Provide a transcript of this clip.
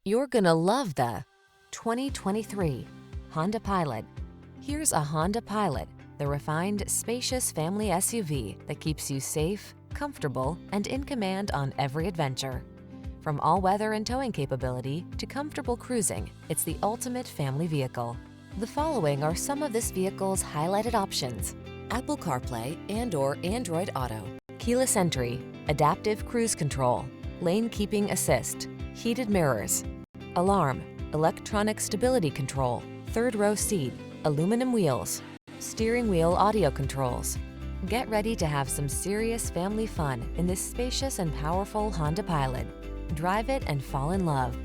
You're gonna love the 2023 Honda Pilot. Here's a Honda Pilot, the refined, spacious family SUV that keeps you safe, comfortable, and in command on every adventure. From all-weather and towing capability to comfortable cruising, it's the ultimate family vehicle. The following are some of this vehicle's highlighted options: Apple CarPlay and/or Android Auto, keyless entry, adaptive cruise control, lane keeping assist, heated mirrors, alarm, electronic stability control, third row seat, aluminum wheels, steering wheel audio controls. Get ready to have some serious family fun in this spacious and powerful Honda Pilot. Drive it and fall in love.